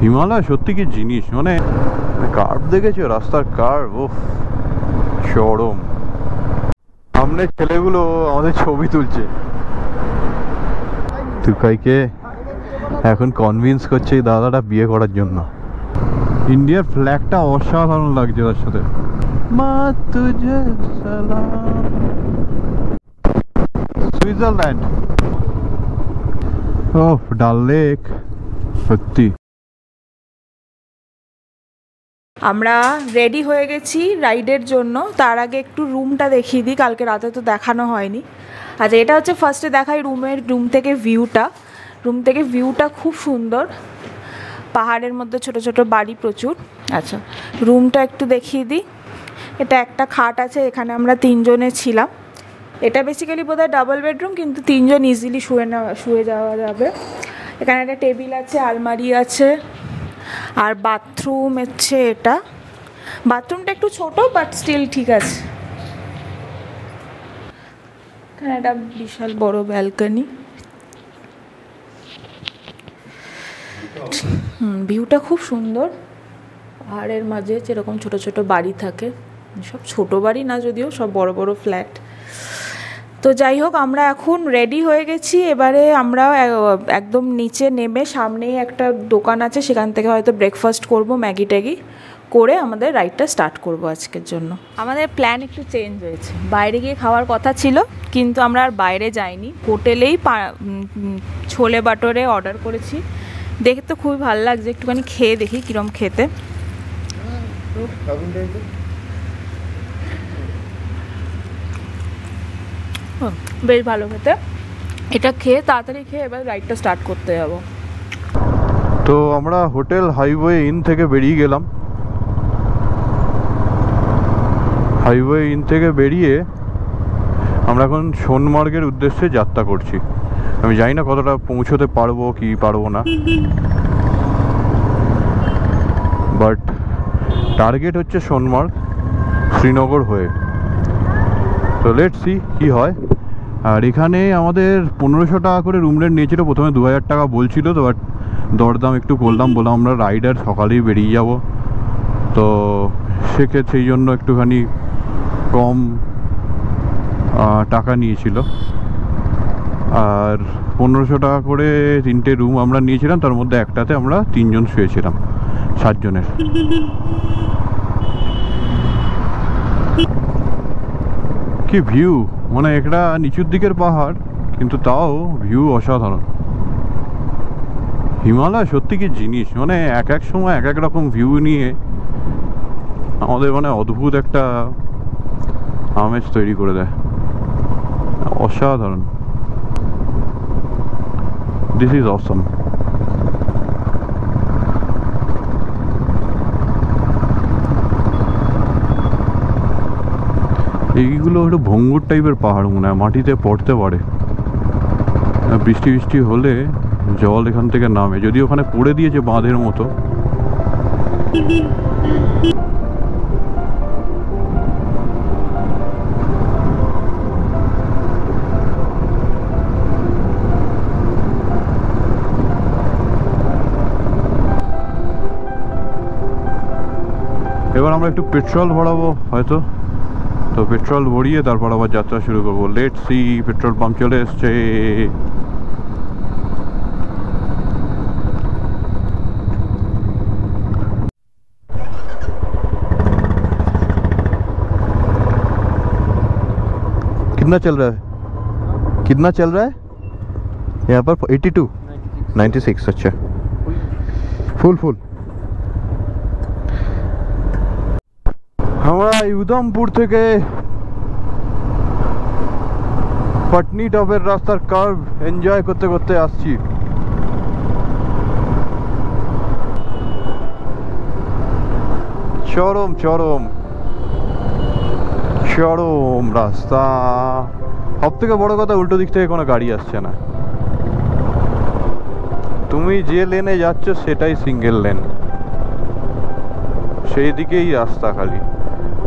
হিমালয় সত্যি কি জিনিস, মানে কার্ভ দেখেছো, রাস্তার কার্ভ, ও চরম। সামনে ছেলেগুলো আমাদের ছবি তুলছে, তুকাইকে এখন কনভিন্স করছে এই দাদাটা বিয়ে করার জন্য। ইন্ডিয়ার ফ্ল্যাগটা অসাধারণ লাগছে তার সাথে। মা তুঝে সালাম। সুইজারল্যান্ড, ও ডাল লেক, সত্যি। আমরা রেডি হয়ে গেছি রাইডের জন্য। তার আগে একটু রুমটা দেখিয়ে দিই, কালকে রাতে তো দেখানো হয়নি। আচ্ছা, এটা হচ্ছে ফার্স্টে দেখাই রুম থেকে ভিউটা খুব সুন্দর, পাহাড়ের মধ্যে ছোট ছোট বাড়ি প্রচুর। আচ্ছা, রুমটা একটু দেখিয়ে দিই। এটা একটা খাট আছে, এখানে আমরা 3 জনে ছিলাম। এটা বেসিক্যালি বোধহয় ডাবল বেডরুম, কিন্তু 3 জন ইজিলি শুয়ে যাওয়া যাবে। এখানে একটা টেবিল আছে, আলমারি আছে, আর বাথরুম হচ্ছে এটা। বাথরুমটা একটু ছোট বাট স্টিল ঠিক আছে। এখানে একটা বিশাল বড় ব্যালকনি। ভিউটা খুব সুন্দর, পাহাড়ের মাঝে যেরকম ছোট ছোট বাড়ি থাকে, সব ছোট বাড়ি না যদিও, সব বড় বড় ফ্ল্যাট। তো যাই হোক, আমরা এখন রেডি হয়ে গেছি। এবারে আমরা একদম নিচে নেমে সামনেই একটা দোকান আছে, সেখান থেকে হয়তো ব্রেকফাস্ট করব, ম্যাগি ট্যাগি করে আমাদের রাইডটা স্টার্ট করব আজকের জন্য। আমাদের প্ল্যান একটু চেঞ্জ হয়েছে, বাইরে গিয়ে খাওয়ার কথা ছিল, কিন্তু আমরা আর বাইরে যাইনি, হোটেলেই ছোলে বাটোরে অর্ডার করেছি। দেখে তো খুবই ভালো লাগছে, একটুখানি খেয়ে দেখি কীরকম খেতে। বেশ ভালো খেতে। এটা খেয়ে তাড়াতাড়ি খেয়ে এবার রাইডটা স্টার্ট করতে যাব। তো আমরা হোটেল হাইওয়ে ইন থেকে বেরিয়ে গেলাম। হাইওয়ে ইন থেকে বেরিয়ে আমরা এখন সোনমার্গের উদ্দেশ্যে যাত্রা করছি। আমি জানি না কতটা পৌঁছতে পারবো কি পারবো না, বাট টার্গেট হচ্ছে সোনমার্গ, শ্রীনগর হয়ে। তো লেটস সি কী হয়। আর এখানে আমাদের 1500 টাকা করে রুম রেন্ট নিয়েছিল, প্রথমে 2000 টাকা বলছিল, তো বাট দরদাম একটু করলাম, বললাম আমরা রাইডার সকালেই বেরিয়ে যাব, তো সেক্ষেত্রে সেই জন্য একটুখানি কম টাকা নিয়েছিল। আর 1500 টাকা করে 3টে রুম আমরা নিয়েছিলাম, তার মধ্যে একটাতে আমরা 3 জন শুয়েছিলাম 7 জনের। কি ভিউ, মানে একটা নিচুর দিকের পাহাড়, কিন্তু তাও ভিউ অসাধারণ। হিমালয় সত্যি কি জিনিস, মানে এক এক সময় এক এক রকম ভিউ নিয়ে আমাদের মানে অদ্ভুত একটা আমেজ তৈরি করে দেয়, অসাধারণ। দিস ইজ অসম। এইগুলো একটু ভঙ্গুর টাইপের পাহাড় মনে হয়, মাটিতে পড়তে পারে, বৃষ্টি বৃষ্টি হলে জল এখান থেকে নামে, যদি ওখানে পড়ে দিয়েছে বাঁধের মতো। এবার আমরা একটু পেট্রোল ভরাবো হয়তো, তো পেট্রোল ভরিয়ে তারপর আবার যাত্রা শুরু করবো। Let's see. পেট্রোল পাম্প চলে এসছে। कितना चल रहा है, कितना चल रहा है यहाँ पर? 82 96। अच्छा, फुल फुल। আমরা উদমপুর থেকে পাটনি টপের রাস্তার কার্ভ এনজয় করতে করতে আসছি। চরম চরম চরম রাস্তা। সব থেকে বড় কথা, উল্টো দিক থেকে কোনো গাড়ি আসছে না। তুমি যে লেনে যাচ্ছ সেটাই সিঙ্গেল লেন, সেই দিকেই রাস্তা খালি।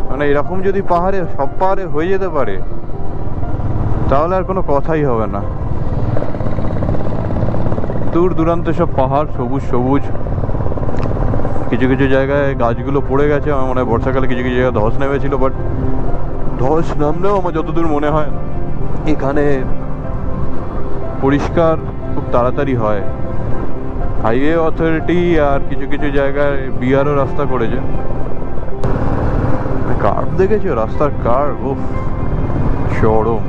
মানে এরকম যদি পাহাড়ে সব পাহাড়ে হয়ে যেতে পারে তাহলে আর কোনো কথাই হবে না। দূর দূরান্তে সব পাহাড়, সবুজ সবুজ, কিছু কিছু জায়গায় গাছগুলো পড়ে গেছে, আমার মনে হয় বর্ষাকালে কিছু কিছু জায়গায় ধস নেমেছিল, বাট ধস নামলেও আমার যতদূর মনে হয় এখানে পরিষ্কার খুব তাড়াতাড়ি হয়। হাইওয়ে অথরিটি আর কিছু কিছু জায়গায় বিআরও রাস্তা করেছে। কার্ভ দেখেছো, রাস্তার কার্ভ, উফ চরম।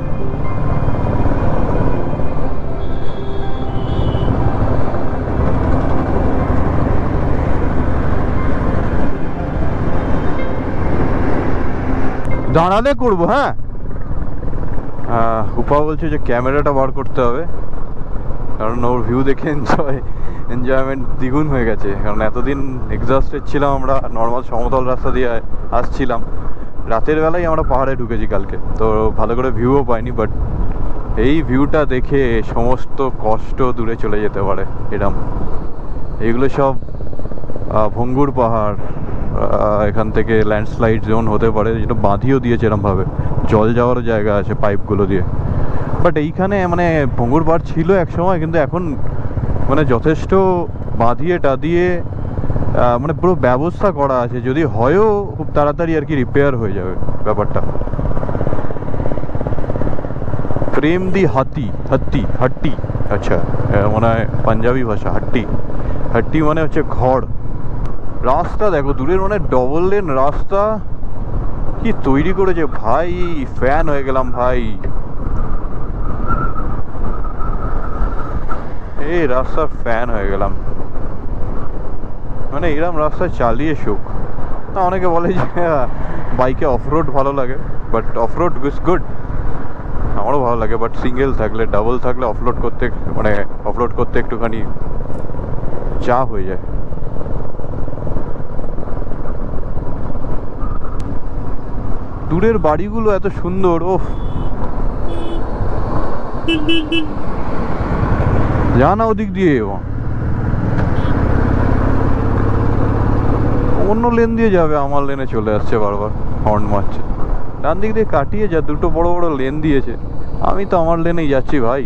দাঁড়ালে করবো। হ্যাঁ, উপা বলছে যে ক্যামেরাটা বার করতে হবে, কারণ ওর ভিউ দেখে এনজয়মেন্ট দ্বিগুণ হয়ে গেছে। কারণ এতদিন এক্সস্টেড ছিলাম, আমরা নর্মাল সমতল রাস্তা দিয়ে আসছিলাম, রাতের বেলায় আমরা পাহাড়ে ঢুকেছি কালকে, তো ভালো করে ভিউও পাইনি। বাট এই ভিউটা দেখে সমস্ত কষ্ট দূরে চলে যেতে পারে এরম। এইগুলো সব ভঙ্গুর পাহাড়, এখান থেকে ল্যান্ডস্লাইড জোন হতে পারে, যেটা বাঁধিয়েও দিয়েছে এরমভাবে, জল যাওয়ারও জায়গা আছে পাইপগুলো দিয়ে। বাট এইখানে মানে ভঙ্গুর পাহাড় ছিল এক সময়, কিন্তু এখন মানে যথেষ্ট বাঁধিয়ে টাদিয়ে মানে পুরো ব্যবস্থা করা আছে, যদি হয়ও খুব তাড়াতাড়ি আর কি রিপেয়ার হয়ে যাবে ব্যাপারটা। প্রেম দি হাতি, হাট্টি, আচ্ছা মনে হয় পাঞ্জাবি ভাষা। হাট্টি মানে হচ্ছে ঘর। রাস্তা দেখো দূরের, মানে ডবল লেন রাস্তা কি তৈরি করেছে ভাই, ফ্যান হয়ে গেলাম ভাই। এই রাস্তার ফ্যান হয়ে গেলাম, মানে এরম রাস্তায় চালিয়ে সুখ না। অনেকে বলে যে বাইকে অফরোড ভালো লাগে, বাট অফরোড ইজ গুড, আমারও ভালো লাগে। বাট সিঙ্গেল থাকলে, ডাবল থাকলে অফরোড করতে একটুখানি চাপ হয়ে যায়। দূরের বাড়িগুলো এত সুন্দর, ওফ। যা না ওদিক দিয়ে, অন্য লেন দিয়ে যাবে, আমার লেনে চলে আসছে বারবার, হর্ন মারছে। ডান দিক দিয়ে কাটিয়ে যা, দুটো বড় বড় লেন দিয়েছে, আমি তো আমার লেনেই যাচ্ছি ভাই।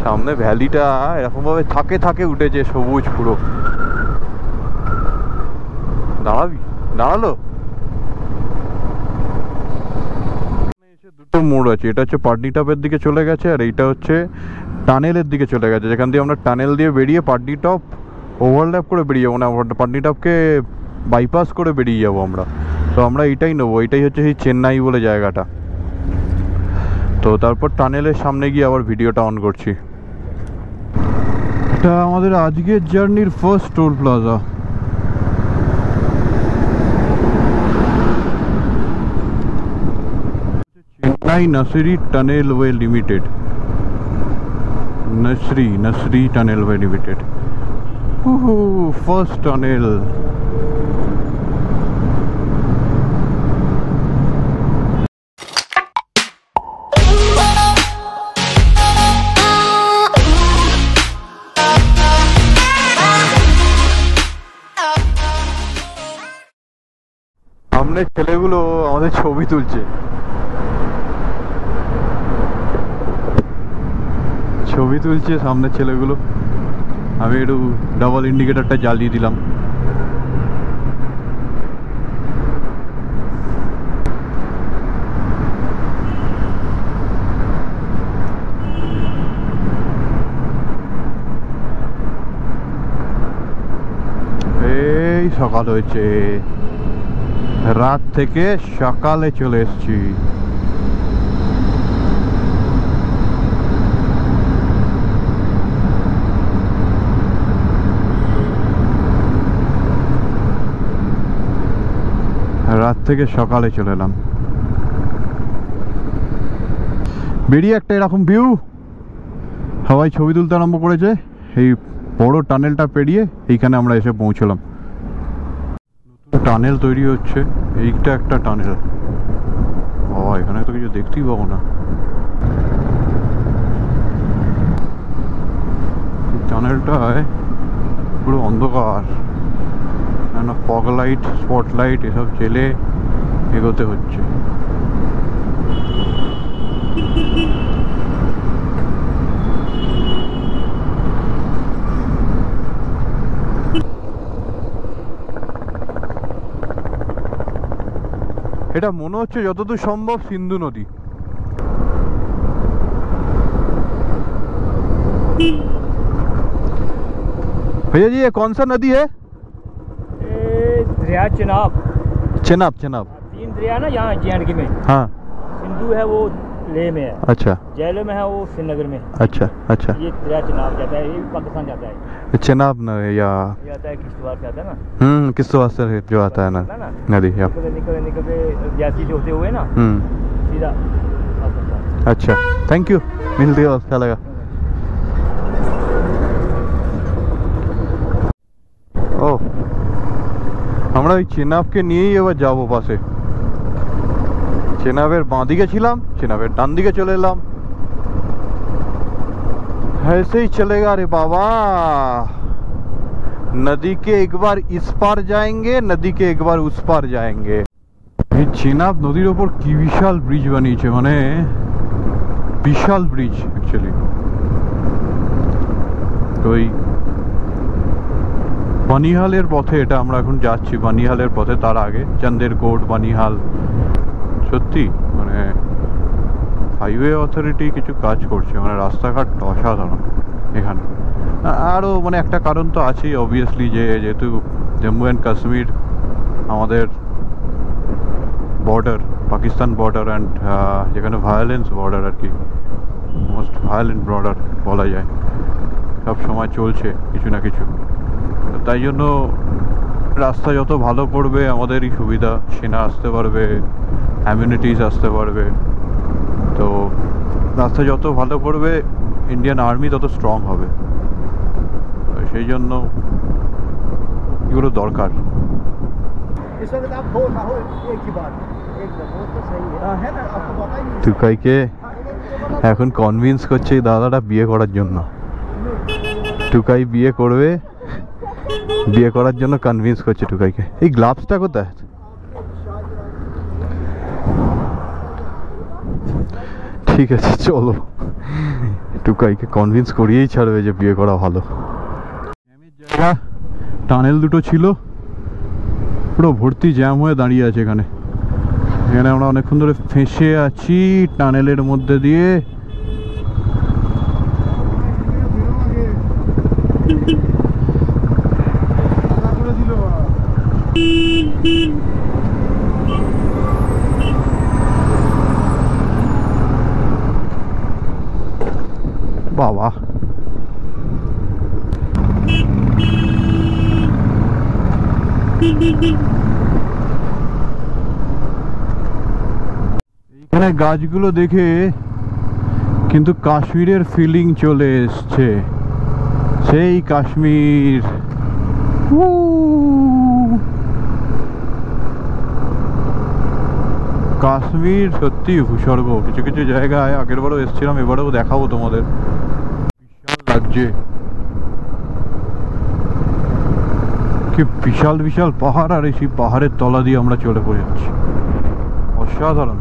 সামনে ভ্যালিটা এরকম ভাবে থাকে উঠেছে, সবুজ পুরো। দাঁড়ালো। দুটো মোড় আছে, এটা হচ্ছে পাটনিটপের দিকে চলে গেছে, আর এইটা হচ্ছে টানেলের দিকে চলে গেছে, যেখান দিয়ে আমরা টানেল দিয়ে বেরিয়ে পাটনিটপ ওভারল্যাপ করে বেরিয়ে যাবো, না পাটনিটপকে বাইপাস করে বেরিয়ে যাবো আমরা। তো আমরা এইটাই নেবো, এইটাই হচ্ছে সেই চেন্নাই বলে জায়গাটা। তো তারপর টানেলের সামনে গিয়ে আবার ভিডিওটা অন করছি। এটা আমাদের আজকের জার্নির first toll plaza. Chennai Nashri Tunnelway Limited, Nashri Tunnelway Limited. First tunnel. সামনে ছেলেগুলো আমাদের ছবি তুলছে, সামনের ছেলেগুলো। আমি একটু ডাবল ইন্ডিকেটরটা জ্বালিয়ে দিলাম। এই সকাল হয়েছে, রাত থেকে সকালে চলে এসেছি। রাত থেকে সকালে চলে এলাম, বেরিয়ে একটা এরকম ভিউ, সবাই ছবি তুলতে আরম্ভ করেছে। এই বড় টানেলটা পেরিয়ে এইখানে আমরা এসে পৌঁছলাম। টানেল তৈরি হচ্ছে, এইটা একটা টানেল। বাবা, এখানে তো কিছু দেখতেই পাবো না। টানেলটায় পুরো অন্ধকার, ফগ লাইট, স্পটলাইট এসব জেলে এগোতে হচ্ছে। এটা মনে হচ্ছে যতদূর সম্ভব সিন্ধু নদী। भैया जी ये कौन सा नदी है? दरिया चेनाब। चेनाब, चेनाब 3 दरिया ना यहाँ JNK में। हाँ सिंधु है वो लेह में है, अच्छा जेलो में है वो श्रीनगर में। अच्छा अच्छा। ये दरिया चेनाब जाता है, ये भी पाकिस्तान जाता है। चेनाब न या ये आता है किश्तवाड़ से आता है ना। किश्तवाड़ से जो आता है ना नदी या निकल के जाती से होते हुए ना सीधा पाकिस्तान। अच्छा थैंक यू, मिलते हो, अच्छा लगा। ও আমরা ওই চেনাবকে নিয়েই এবার যাবো পাশে। চেনাবের বাঁ দিকে ছিলাম, চেনাবের ডান দিকে চলে এলাম। ऐसे ही चलेगा रे बाबा। नदी के एक बार इस पार जाएंगे, नदी के एक बार उस पार जाएंगे। এই চেনাব নদীর ওপর কি বিশাল ব্রিজ বানিয়েছে, মানে বিশাল ব্রিজ অ্যাকচুয়ালি। তো এই বানিহালের পথে এটা আমরা এখন যাচ্ছি, বানিহালের পথে। তার আগে চান্দের কোট, বানিহাল। সত্যি মানে হাইওয়ে অথরিটি কিছু কাজ করছে, মানে রাস্তাঘাট অসাধারণ এখানে। আরও মানে একটা কারণ তো আছেই অবভিয়াসলি, যেহেতু জম্মু অ্যান্ড কাশ্মীর আমাদের বর্ডার, পাকিস্তান বর্ডার, অ্যান্ড যেখানে ভায়োলেন্স বর্ডার আর কি, মোস্ট ভায়োলেন্ট বর্ডার বলা যায়, সব সময় চলছে কিছু না কিছু। তাই জন্য রাস্তা যত ভালো পড়বে আমাদেরই সুবিধা, সেনা আসতে পারবে, অ্যামিউনিটিস আসতে পারবে। তো রাস্তা যত ভালো পড়বে ইন্ডিয়ান আর্মি তত স্ট্রং হবে, সেই জন্য এগুলো দরকার। টুকাইকে এখন কনভিন্স করছে এই দাদাটা বিয়ে করার জন্য। টুকাই বিয়ে করবে, বিয়ে করার জন্য কনভিন্স করছে টুকাইকে। এই গ্লাভসটা কোথায়? ঠিক আছে চলো, টুকাইকে কনভিন্স করিয়েই ছাড়বে যে বিয়ে করা ভালো। জায়গা টানেল দুটো ছিল, পুরো ভর্তি জ্যাম হয়ে দাঁড়িয়ে আছে এখানে। এখানে আমরা অনেকক্ষণ ধরে ফেঁসে আছি টানেলের মধ্যে দিয়ে। বাবা এইখানে গাছগুলো দেখে কিন্তু কাশ্মীরের ফিলিং চলে এসছে, সেই কাশ্মীর। কাশ্মীর সত্যি ভূস্বর্গ। কিছু কিছু জায়গায় আগের বারও এসেছিলাম, এবারেও দেখাবো তোমাদের। বিশাল লাগছে, কি বিশাল বিশাল পাহাড়, আর এই পাহাড়ের তলা দিয়ে আমরা চলে পড়ে যাচ্ছি। অসাধারণ।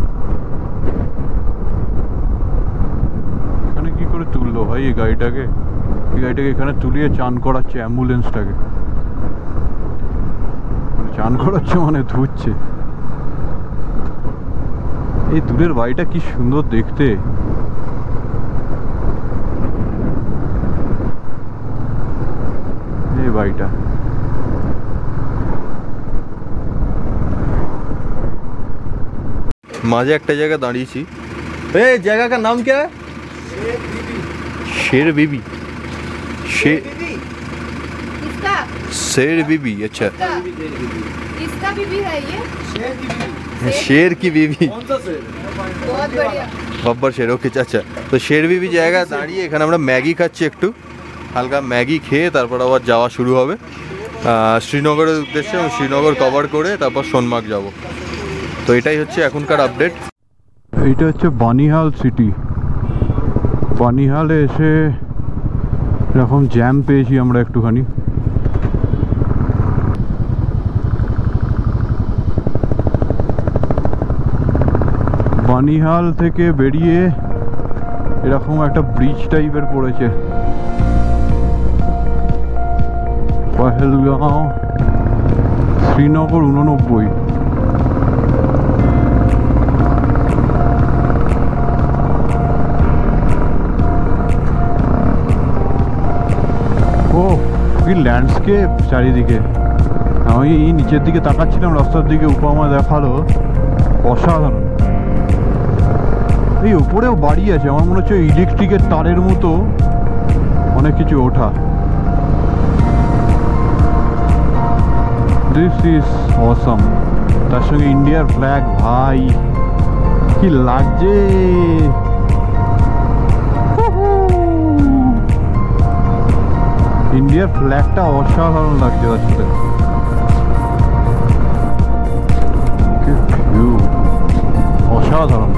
এখানে কি করে তুললো ভাই এই গাড়িটাকে? এই গাড়িটাকে এখানে তুলিয়ে চান করাচ্ছে অ্যাম্বুলেন্সটাকে। চান করাচ্ছে মানে ধুচ্ছে। এই দূরের বাড়িটা কি সুন্দর দেখতে। এই বাড়িটা মাঝে একটা জায়গা দাঁড়িয়েছি। এই জায়গা का नाम क्या है? शेर बीबी। शेर बीबी। अच्छा इसका बीबी है ये, शेर की बीबी। बहुत बढ़िया। बब्बर शेर, ओके। अच्छा তো শের বিবি জায়গা দাঁড়িয়ে এখানে আমরা ম্যাগি খাচ্ছি, একটু হালকা ম্যাগি খেয়ে তারপর আবার যাওয়া শুরু হবে শ্রীনগরের উদ্দেশ্যে, এবং শ্রীনগর কভার করে তারপর সোনমার্গ যাব। তো এটাই হচ্ছে এখনকার আপডেট। এইটা হচ্ছে বানিহাল সিটি। বানিহালে এসে এরকম জ্যাম পেয়েছি আমরা একটুখানি। বানিহাল থেকে বেরিয়ে এরকম একটা ব্রিজ টাইপের পড়েছে, পহেলগাঁও শ্রীনগর 89। কি ল্যান্ডস্কেপ চারিদিকে। আমি এই নিচের দিকে তাকাচ্ছিলাম, রাস্তার দিকে উপমা দেখালো, অসাধারণ। এই উপরেও বাড়ি আছে, আমার মনে হচ্ছে ইলেকট্রিকের তারের মতো অনেক কিছু ওঠা। This is awesome. তার সঙ্গে ইন্ডিয়ার ফ্ল্যাগ, ভাই কি লাগছে। ইন্ডিয়ার ফ্ল্যাগটা অসাধারণ লাগছে তার সাথে। অসাধারণ,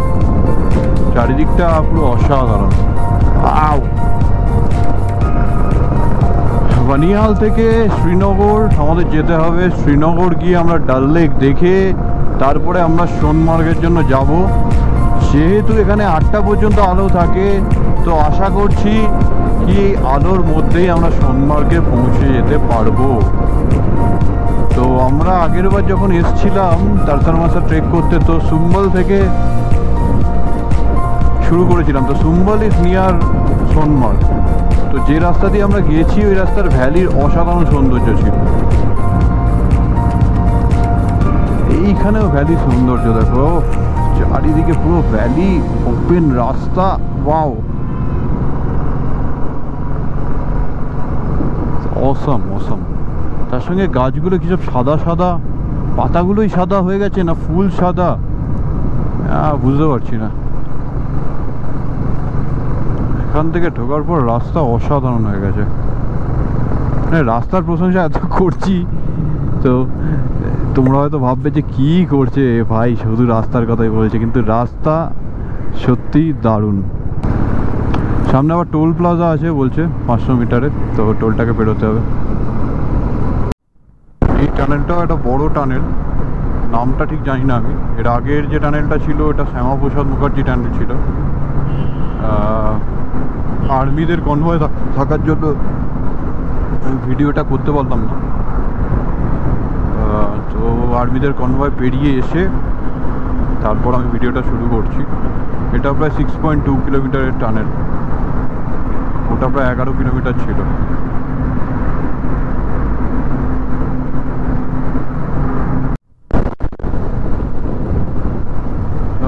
চারিদিকটা পুরো অসাধারণ। বানিহাল থেকে শ্রীনগর আমাদের যেতে হবে। শ্রীনগর গিয়ে আমরা ডাল লেক দেখে তারপরে আমরা সোনমার্গের জন্য যাব। যেহেতু এখানে 8টা পর্যন্ত আলো থাকে, তো আশা করছি কি আলোর মধ্যেই আমরা সোনমার্গে পৌঁছে যেতে পারবো। তো আমরা আগের বার যখন এসছিলাম তারতারমাসা ট্রেক করতে, তো সুম্বল থেকে শুরু করেছিলাম। তো সুম্বল ইজ নিয়ার সোনমার্গ। তো যে রাস্তা দিয়ে আমরা গিয়েছি ওই রাস্তার ভ্যালির অসাধারণ সৌন্দর্য ছিল। এইখানেও ভ্যালি সৌন্দর্য দেখো, চারিদিকে পুরো ভ্যালি, ওপেন রাস্তা, ওয়াও অসাম অসাম। তার সঙ্গে গাছগুলো কিসব সাদা সাদা, পাতাগুলোই সাদা হয়ে গেছে না ফুল সাদা, বুঝতে পারছি না। এখান থেকে ঢোকার পর রাস্তা অসাধারণ হয়ে গেছে। মানে রাস্তার প্রশংসা এত করছি তো তোমরা হয়তো ভাববে যে কি করছে ভাই, শুধু রাস্তার কথাই বলছে, কিন্তু রাস্তা সত্যি দারুণ। সামনে আবার টোল প্লাজা আছে বলছে 500 মিটারে, তো টোলটাকে পেরোতে হবে। এই টানেলটাও একটা বড় টানেল, নামটা ঠিক জানি না আমি। এর আগের যে টানেলটা ছিল ওটা শ্যামাপ্রসাদ মুখার্জি টানেল ছিল। আর্মিদের কনভয় থাকার জন্য ভিডিওটা করতে পারলাম না। তো আর্মিদের কনভয় পেরিয়ে এসে তারপর আমি ভিডিওটা শুরু করছি। এটা প্রায় 6.2 কিলোমিটারের টানেল, ওটা প্রায় 11 কিলোমিটার ছিল।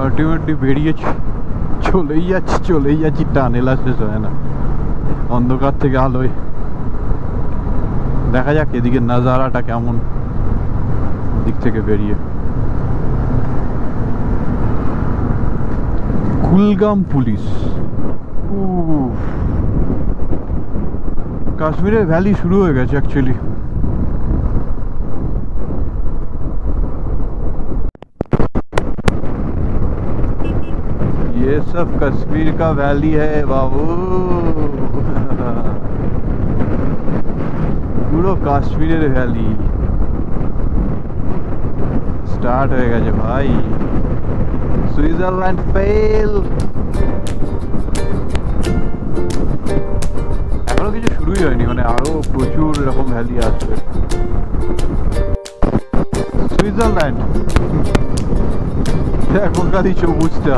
আলটিমেটলি বেরিয়েছি, চলেই যাচ্ছি, টানেল আর শেষ হয় না। অন্ধকার থেকে আলোয় দেখা যাক এদিকে নাজারাটা কেমন দিক থেকে বেরিয়ে। কুলগাম পুলিশ, কাশ্মীরের ভ্যালি শুরু হয়ে গেছে অ্যাকচুয়ালি। ये सब कश्मीर का वैली है बाबू। পুরো কাশ্মীরের ভ্যালি স্টার্ট হয়ে গেছে ভাই। সুইজারল্যান্ড ফেল, এখনো কিছু শুরুই হয়নি, মানে আরো প্রচুর এরকম ভ্যালি আসবে। সুইজারল্যান্ড এখন খালি সবুজটা,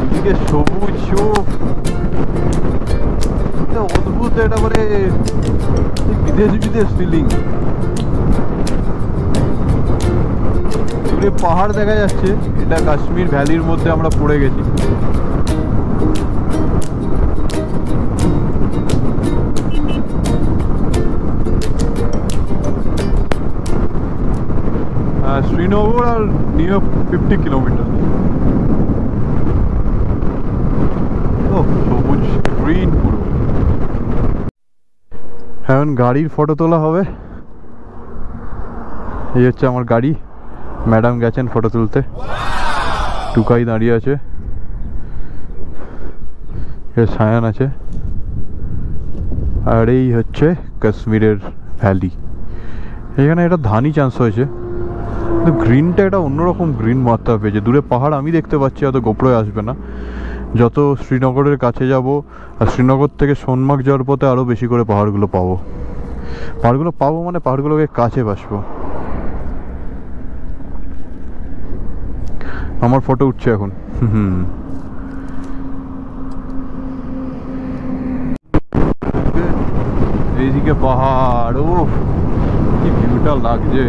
এদিকে সবুজ সব অদ্ভুত, এটা মানে বিদেশ ফিলিং। দূরে পাহাড় দেখা যাচ্ছে, এটা কাশ্মীর ভ্যালির মধ্যে আমরা পড়ে গেছি। শ্রীনগর আর নিয়ার 50 কিলোমিটার। সবুজ গ্রিন পুরো। এখন গাড়ির ফটো তোলা হবে। এই হচ্ছে আমার গাড়ি, ম্যাডাম গেছেন ফটো তুলতে, টুকাই দাঁড়িয়ে আছে, এর সায়ান আছে। আর এই হচ্ছে কাশ্মীরের ভ্যালি। এখানে এটা ধানই চান্স হয়েছে, কিন্তু গ্রিনটা এটা অন্যরকম গ্রিন মাত্রা পেয়েছে। দূরে পাহাড় আমি দেখতে পাচ্ছি, হয়তো গোপ্রোয় আসবে না। যত শ্রীনগরের কাছে যাব আর শ্রীনগর থেকে সোনমার্গ যাওয়ার পথে আরও বেশি করে পাহাড়গুলো পাবো। মানে পাহাড়গুলোকে কাছে বাসবো। আমার ফটো উঠছে এখন। চারিদিকে পাহাড়, ও কি ভিউটা লাগছে।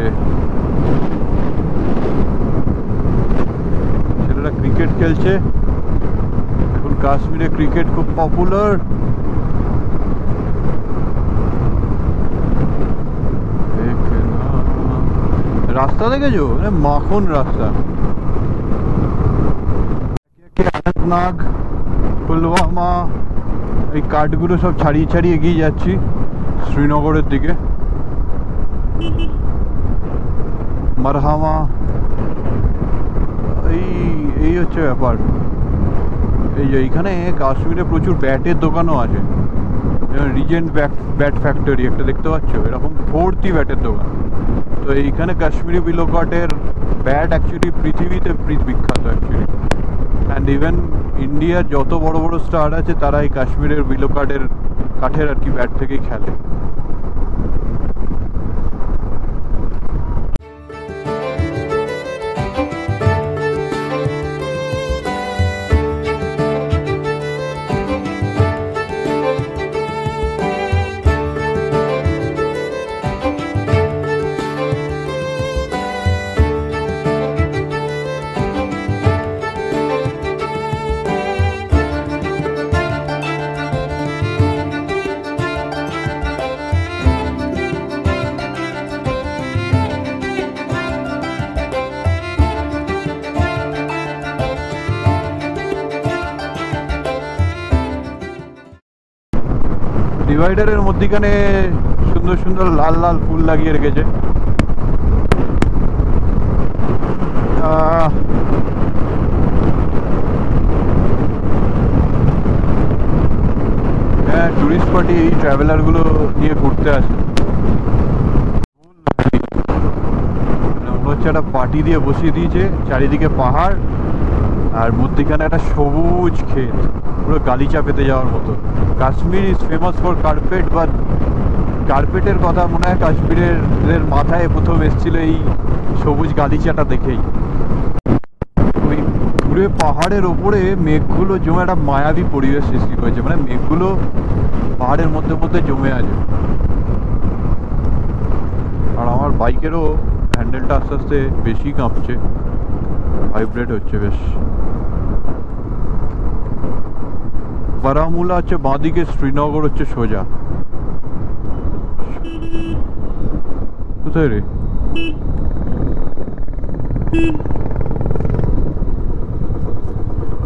ছেলেরা ক্রিকেট খেলছে এখন, কাশ্মীরে ক্রিকেট খুব পপুলার। রাস্তা দেখেছো, মাখন রাস্তা। অনন্তনাগ, পুলওয়ামা, এই কাঠগুলো সব ছাড়িয়ে ছাড়িয়ে এগিয়ে যাচ্ছি শ্রীনগরের দিকে। মারহামা, এই হচ্ছে ব্যাপার। এই যে এইখানে কাশ্মীরে প্রচুর ব্যাটের দোকানও আছে, রিজেন্ট ব্যাট ফ্যাক্টরি একটা দেখতে পাচ্ছ, এরকম ভর্তি ব্যাটের দোকান। তো এইখানে কাশ্মীরি বিলো কাটের ব্যাট অ্যাকচুয়ালি পৃথিবীতে বিখ্যাত অ্যাকচুয়ালি। অ্যান্ড ইভেন ইন্ডিয়ার যত বড় বড় স্টার আছে তারা এই কাশ্মীরের বিলো কাঠের আর কি ব্যাট থেকেই খেলে। ডিভাইডারের মধ্যিখানে সুন্দর সুন্দর লাল লাল ফুল লাগিয়ে রেখেছে। হ্যাঁ, টুরিস্ট পার্টি এই ট্রাভেলারগুলো নিয়ে ঘুরতে আসে। মনে হচ্ছে একটা পার্টি দিয়ে বসিয়ে দিয়েছে, চারিদিকে পাহাড় আর মধ্যিখানে একটা সবুজ ক্ষেত, পুরো গালিচা পেতে যাওয়ার মতো। Kashmir is famous for carpet, বা কার্পেটের কথা মনে হয় কাশ্মীরের মাথায় প্রথম এসেছিল এই সবুজ গালিচাটা দেখেই। ওই পুরো পাহাড়ের ওপরে মেঘগুলো জমে একটা মায়াবী পরিবেশ সৃষ্টি করেছে, মানে মেঘগুলো পাহাড়ের মধ্যে মধ্যে জমে আছে। আর আমার বাইকেরও হ্যান্ডেলটা আস্তে আস্তে বেশি কাঁপছে, ভাইব্রেট হচ্ছে বেশ। বারামুলা হচ্ছে বাঁদিকে, শ্রীনগর হচ্ছে সোজা। কোথায় রে?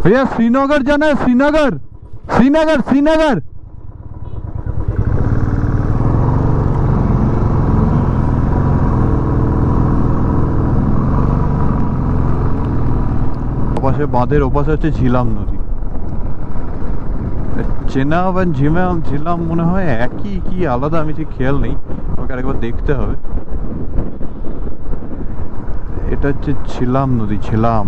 भैया श्रीनगर जाना है, श्रीनगर श्रीनगर श्रीनगर। ওপাশে বাঁধের ওপাশে হচ্ছে ঝিলাম নদী। চেনাব আর ঝিলাম মনে হয় একই, কি আলাদা আমি ঠিক খেয়াল নেই, আমাকে আরেকবার দেখতে হবে। এটা হচ্ছে ঝিলাম নদী, ঝিলাম।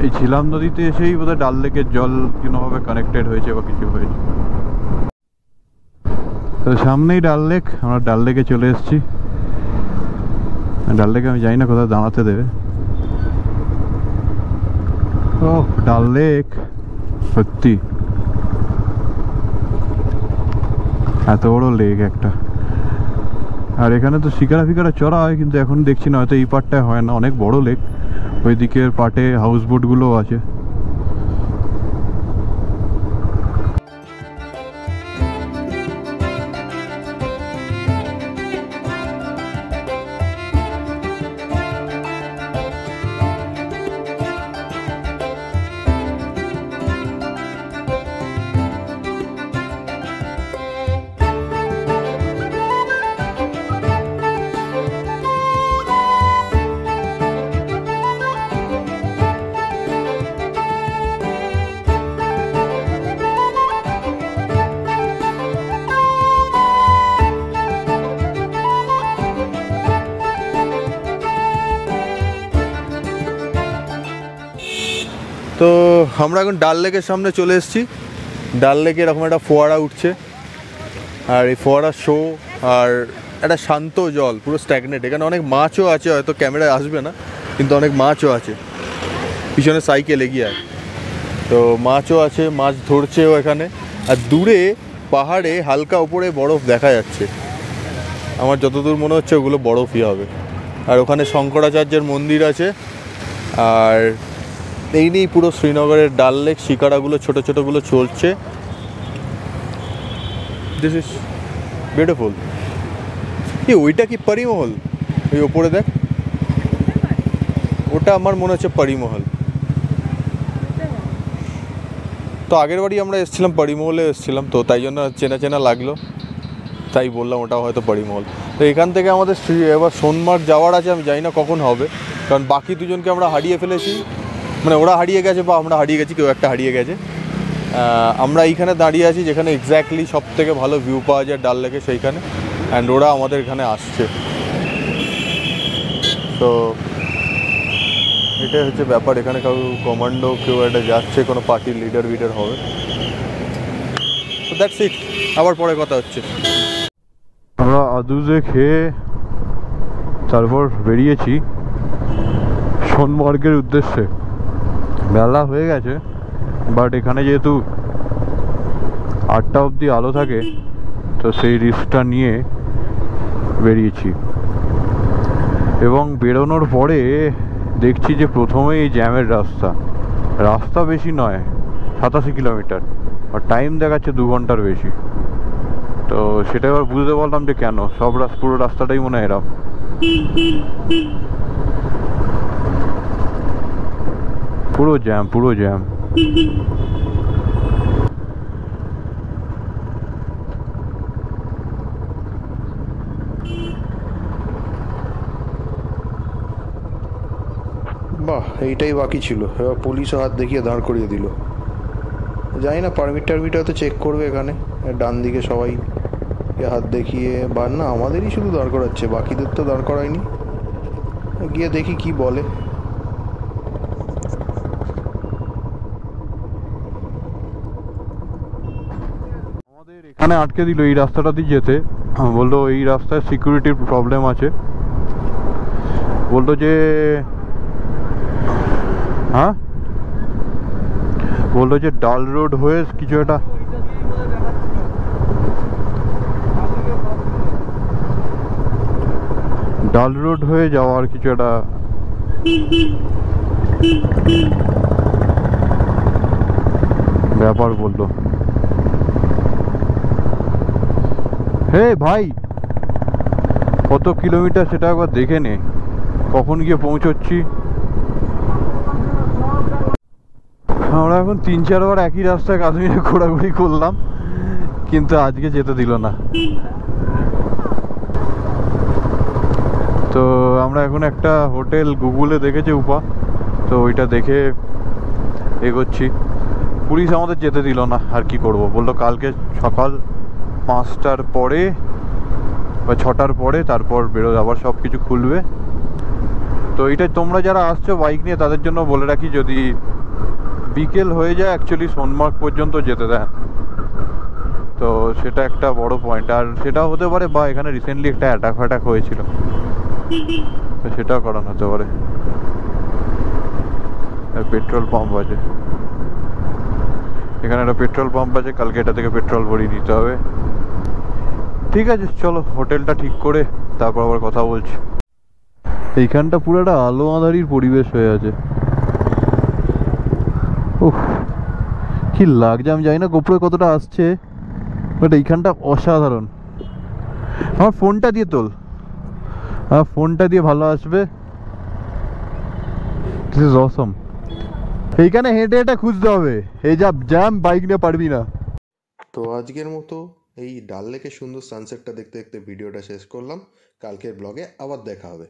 এই ঝিলাম নদীতে এসেই বোধহয় ডাল লেকের জল কোনোভাবে কানেক্টেড হয়েছে বা কিছু হয়েছে। তো সামনেই ডাল লেক, আমরা ডাল লেকে চলে এসেছি। ডাল লেকে আমি জানি না কোথাও দাঁড়াতে দেবে। ও ডাল লেক সত্যি এত বড় লেক একটা। আর এখানে তো শিকারা ফিকারা চড়া হয়, কিন্তু এখন দেখছি না, হয়তো এই পার্টটায় হয় না, অনেক বড় লেক। ওই দিকের পার্টে হাউস বোটগুলোও আছে। তো আমরা এখন ডাল লেকের সামনে চলে এসেছি। ডাল লেকে এরকম একটা ফোয়ারা উঠছে, আর এই ফোয়ারার শো, আর একটা শান্ত জল, পুরো স্ট্যাগনেট। এখানে অনেক মাছও আছে, হয়তো ক্যামেরায় আসবে না, কিন্তু অনেক মাছও আছে। পিছনে সাইকেল এগিয়ে আছে, তো মাছও আছে, মাছ ধরছেও এখানে। আর দূরে পাহাড়ে হালকা উপরে বরফ দেখা যাচ্ছে, আমার যতদূর মনে হচ্ছে ওগুলো বরফই হবে। আর ওখানে শঙ্করাচার্যের মন্দির আছে। আর এই নিয়েই পুরো শ্রীনগরের ডাল লেক, শিকারাগুলো ছোটো ছোটোগুলো চলছে। This is beautiful. ওইটা কি পরিমহল? ওই ওপরে দেখ, ওটা আমার মনে হচ্ছে পরিমহল। তো আগের বারই আমরা এসেছিলাম, পরিমহলে এসেছিলাম, তো তাই জন্য চেনা চেনা লাগলো, তাই বললাম ওটা হয়তো পরিমহল। তো এখান থেকে আমাদের এবার সোনমার্গ যাওয়ার আছে, আমি জানি না কখন হবে, কারণ বাকি দুজনকে আমরা হারিয়ে ফেলেছি, মানে ওরা হারিয়ে গেছে বা আমরা হারিয়ে গেছি, কেউ একটা হারিয়ে গেছে। আমরা এইখানে দাঁড়িয়ে আছি যেখানে এক্স্যাক্টলি সব থেকে ভালো ভিউ পাওয়া যায় ডাল লেকে, সেইখানে। অ্যান্ড ওরা আমাদের এখানে আসছে। তো এটাই হচ্ছে ব্যাপার। এখানে কেউ কমান্ডো, কেউ একটা যাচ্ছে, কোনো পার্টির লিডার উইডার হবে। তো দ্যাটস ইট, আবার পরে কথা হচ্ছে। আমরা আদুজে খেয়ে তারপর বেরিয়েছি সোনমার্গের উদ্দেশ্যে। বেলা হয়ে গেছে, বাট এখানে যেহেতু 8টা অবধি আলো থাকে, তো সেই রিস্কটা নিয়ে বেরিয়েছি। এবং বেরোনোর পরে দেখছি যে প্রথমেই এই জ্যামের রাস্তা বেশি নয়, 87 কিলোমিটার, আর টাইম দেখাচ্ছে 2 ঘন্টার বেশি। তো সেটা এবার বুঝতে পারলাম যে কেন, পুরো রাস্তাটাই মনে হয় এরকম। পুরো জ্যাম। বাহ, এইটাই বাকি ছিল। এবার পুলিশও হাত দেখিয়ে দাঁড় করিয়ে দিল। জানি না পারমিট হয়তো চেক করবে এখানে। ডান দিকে সবাই হাত দেখিয়ে, বা না আমাদেরই শুধু দাঁড় করাচ্ছে, বাকিদের তো দাঁড় করায়নি। গিয়ে দেখি কি বলে। আমাদের এখানে আটকে দিল এই রাস্তাটা দিয়ে যেতে। বললো এই রাস্তায় সিকিউরিটির প্রবলেম আছে। বললো যে ডাল রোড হয়ে কিছু একটা, ডাল রোড হয়ে যাওয়ার কিছু একটা ব্যাপার বললো। হে ভাই, কত কিলোমিটার সেটা একবার দেখে নে, কখন গিয়ে পৌঁছচ্ছি। আমরা এখন 3-4 বার একই রাস্তায় কাশ্মীরে ঘোরাঘুরি করলাম, কিন্তু আজকে যেতে দিল না। তো আমরা এখন একটা হোটেল গুগলে দেখেছি উপা, তো ওইটা দেখে এগোচ্ছি। পুলিশ আমাদের যেতে দিল না, আর কি করব। বললো কালকে সকাল 5টার পরে বা 6টার পরে তারপর বেরোবে, আবার সব কিছু খুলবে। তো এইটা তোমরা যারা আসছো বাইক নিয়ে তাদের জন্য বলে রাখি, যদি বিকেল হয়ে যায় অ্যাকচুয়ালি সোনমার্গ পর্যন্ত যেতে দেয়, তো সেটা একটা বড় পয়েন্ট। আর সেটাও হতে পারে, বা এখানে রিসেন্টলি একটা অ্যাটাক হয়েছিল, তো সেটাও কারণ হতে পারে। পেট্রোল পাম্প আছে এখানে, একটা পেট্রোল পাম্প আছে, কালকে এটা থেকে পেট্রোল ভরিয়ে নিতে হবে। ঠিক আছে, চলো হোটেলটা ঠিক করে তারপর আবার কথা বলছি। এইখানটা পুরো একটা আলো আঁধারির পরিবেশ হয়ে আছে। উফ, কি লাগছে আমি জানি না গোপ্রোয় কতটা আসছে, বাট এইখানটা অসাধারণ। আমার ফোনটা দিয়ে তোল, আমার ফোনটা দিয়ে ভালো আসবে। দিস ইজ অসম। এইখানে হেঁটে হেঁটে খুঁজতে হবে, এই যা জ্যাম, বাইক নিয়ে পারবি না। তো আজকের মতো এই ডাল লেকের সুন্দর সানসেটটা দেখতে দেখতে ভিডিওটা শেষ করলাম। কালকের ব্লগে আবার দেখা হবে।